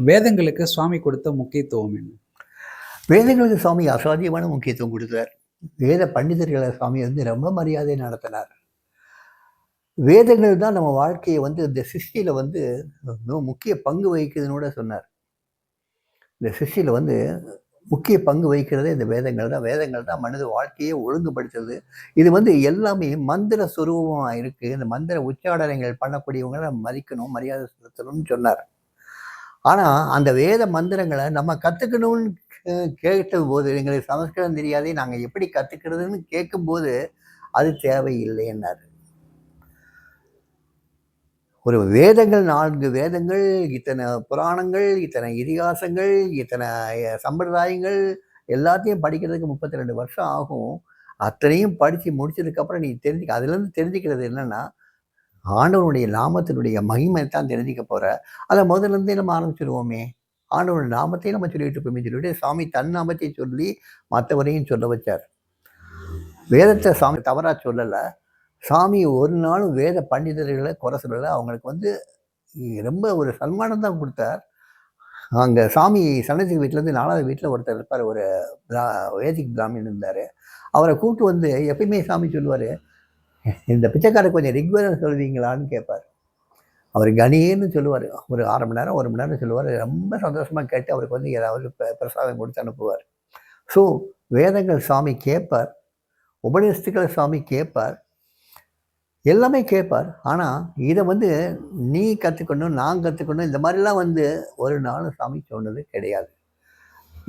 வேதங்களுக்கு சுவாமி கொடுத்த முக்கியத்துவம் என்ன? வேதங்களுக்கு சுவாமி அசாத்தியமான முக்கியத்துவம் கொடுத்தார். வேத பண்டிதர்களை சுவாமி ரொம்ப மரியாதை நடத்தினார். வேதங்கள் தான் நம்ம வாழ்க்கையை இந்த சிருஷ்டியில முக்கிய பங்கு வகிக்குதுன்னு கூட சொன்னார். இந்த சிருஷ்டியில முக்கிய பங்கு வகிக்கிறதே இந்த வேதங்கள் தான். வேதங்கள் தான் மனித வாழ்க்கையை ஒழுங்குபடுத்துது. இது எல்லாமே மந்திர சுரூபமா இருக்கு. இந்த மந்திர உச்சாடனங்கள் பண்ணக்கூடியவங்களை மதிக்கணும், மரியாதை செலுத்தணும்னு சொன்னார். ஆனா அந்த வேத மந்திரங்களை நம்ம கத்துக்கணும்னு கேட்டபோது, எங்களுக்கு சமஸ்கிருதம் தெரியாதே, நாங்க எப்படி கத்துக்கிறதுன்னு கேட்கும்போது, அது தேவையில்லைன்னாரு. ஒரு வேதங்கள் 4 வேதங்கள், இத்தனை புராணங்கள், இத்தனை இதிகாசங்கள், இத்தனை சம்பிரதாயங்கள் எல்லாத்தையும் படிக்கிறதுக்கு 32 வருஷம் ஆகும். அத்தனையும் படித்து முடிச்சதுக்கப்புறம் நீ அதுலேருந்து தெரிஞ்சுக்கிறது என்னன்னா, ஆண்டவனுடைய நாமத்தினுடைய மகிமை தான் தெரிஞ்சுக்க போற. அதை முதல்ல இருந்தே நம்ம ஆரம்பிச்சிருவோமே. ஆண்டவனுடைய நாமத்தையும் நம்ம சொல்லிட்டு இருப்போமே சொல்லிட்டு சாமி தன் நாமத்தை சொல்லி மற்றவரையும் சொல்ல வச்சார். வேதத்தை சாமி தவறா சொல்லலை. சாமி ஒரு நாளும் வேத பண்டிதர்களை குறை சொல்லலை. அவங்களுக்கு ரொம்ப ஒரு சன்மானம் தான் கொடுத்தார். அங்கே சாமி சன்னதி வீட்டிலேருந்து 4வது வீட்டில் ஒருத்தர் இருப்பார், ஒரு வேதிக் பிராமின் இருந்தார். அவரை கூப்பிட்டு எப்பயுமே சாமி சொல்லுவார், இந்த பிச்சைக்கார கொஞ்சம் ரிக்வேதம் சொல்வீங்களான்னு கேட்பார். அவர் கணீர்னு சொல்லுவார். ஒரு 1/2 மணி நேரம் 1 மணி நேரம் சொல்லுவார். ரொம்ப சந்தோஷமாக கேட்டு அவருக்கு ஏதாவது பிரசாதம் கொடுத்து அனுப்புவார். ஸோ வேதங்கள் சாமி கேட்பார், உபநிஷத்துக்களை சாமி கேட்பார், எல்லாமே கேட்பார். ஆனால் இதை நீ கற்றுக்கணும், நான் கற்றுக்கணும், இந்த மாதிரிலாம் ஒரு நாள் சாமி சொன்னது கிடையாது.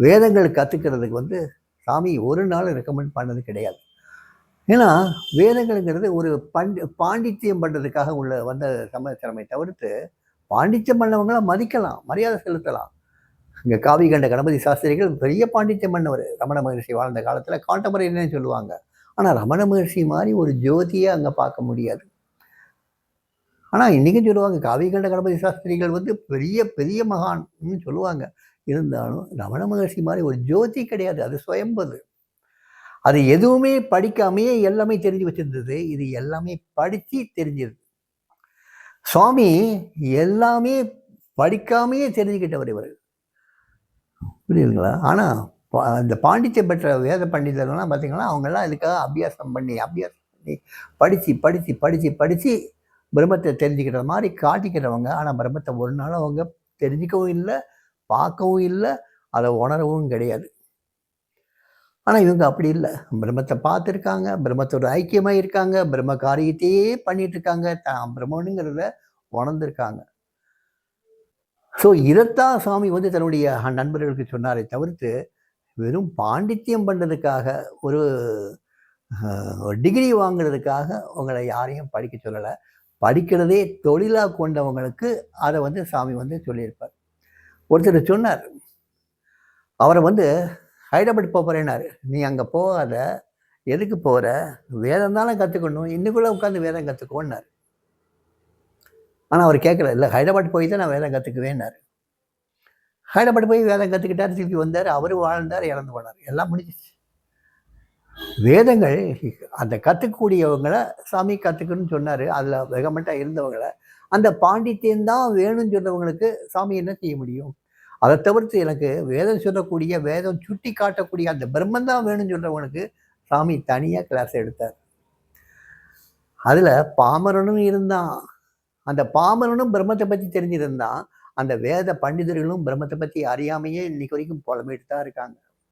வேதங்கள் கற்றுக்கிறதுக்கு சாமி ஒரு நாள் ரெக்கமெண்ட் பண்ணது கிடையாது. ஏன்னா வேதங்கள்ங்கிறது ஒரு பாண்டித்தியம் பண்ணுறதுக்காக வந்த சமாச்சாரமே தவிர்த்து, பாண்டித்தியம் பண்ணவங்கள மதிக்கலாம், மரியாதை செலுத்தலாம். இங்கே காவி கண்ட கணபதி சாஸ்திரிகள் பெரிய பாண்டித்தியம் பண்ணவர். ரமண மகர்ஷி வாழ்ந்த காலத்தில் காண்டமரைன்னு சொல்லுவாங்க. ஆனால் ரமண மகர்ஷி மாதிரி ஒரு ஜோதியை அங்கே பார்க்க முடியாது. ஆனால் இன்றைக்கும் சொல்லுவாங்க, காவி கண்ட கணபதி சாஸ்திரிகள் பெரிய பெரிய மகான்னு சொல்லுவாங்க. இருந்தாலும் ரமண மகர்ஷி மாதிரி ஒரு ஜோதி கிடையாது. அது சுயம்பது. அது எதுவுமே படிக்காமையே எல்லாமே தெரிஞ்சு வச்சிருந்தது. இது எல்லாமே படித்து தெரிஞ்சிருது. சுவாமி எல்லாமே படிக்காமையே தெரிஞ்சுக்கிட்டவர் இவர். புரியுதுங்களா? ஆனால் இந்த பாண்டித்தியம் பெற்ற வேத பண்டிதர்கள்லாம் பார்த்தீங்கன்னா, அவங்கெல்லாம் இதுக்காக அபியாசம் பண்ணி படித்து படித்து படித்து படித்து பிரம்மத்தை தெரிஞ்சுக்கிற மாதிரி காட்டிக்கிறவங்க. ஆனால் பிரம்மத்தை ஒரு நாளும் அவங்க தெரிஞ்சிக்கவும் இல்லை, பார்க்கவும் இல்லை, அதை உணரவும் கிடையாது. ஆனால் இவங்க அப்படி இல்லை. பிரம்மத்தை பார்த்துருக்காங்க, பிரம்மத்தோட ஐக்கியமாக இருக்காங்க, பிரம்ம காரியத்தையே பண்ணிட்டு இருக்காங்க, தான் பிரம்மனுங்கிறத உணர்ந்திருக்காங்க. ஸோ இதைத்தான் சாமி தன்னுடைய நண்பர்களுக்கு சொன்னாரே தவிர்த்து, வெறும் பாண்டித்தியம் பண்ணுறதுக்காக, ஒரு டிகிரி வாங்குறதுக்காக உங்களை யாரையும் படிக்க சொல்லலை. படிக்கிறதே தொழிலாக கொண்டவங்களுக்கு அதை சாமி சொல்லியிருப்பார். ஒருத்தர் சொன்னார், அவரை ஹைதராபாத் போகிறேன்னாரு. நீ அங்கே போகாத, எதுக்கு போகிற, வேதம் தானே கற்றுக்கணும், இன்னுக்குள்ளே உட்காந்து வேதம் கற்றுக்கோன்னாரு. ஆனால் அவர் கேட்கல. இல்லை, ஹைதராபாத் போய் தான் நான் வேதம் கற்றுக்குவேன்னாரு. ஹைதராபாத் போய் வேதம் கற்றுக்கிட்டார், திருப்பி வந்தார், அவர் வாழ்ந்தார், இறந்து போனார், எல்லாம் முடிஞ்சிச்சு. வேதங்கள் அந்த கற்றுக்கக்கூடியவங்களை சாமி கற்றுக்கணும்னு சொன்னார். அதில் வெகமெண்ட்டாக இருந்தவங்களை, அந்த பாண்டித்தியம் தான் வேணும்னு சொன்னவங்களுக்கு சாமி என்ன செய்ய முடியும்? அதை தவிர்த்து எனக்கு வேதம் சொல்லக்கூடிய, வேதம் சுட்டி காட்டக்கூடிய அந்த பிரம்மன் தான் வேணும்னு சொல்றவனுக்கு சாமி தனியாக கிளாஸ் எடுத்தார். அதில் பாமரனும் இருந்தான். அந்த பாமரனும் பிரம்மத்தை பற்றி தெரிஞ்சிருந்தான். அந்த வேத பண்டிதர்களும் பிரம்மத்தை பற்றி அறியாமையே இன்னைக்கு வரைக்கும் புலம்பிட்டு தான் இருக்காங்க.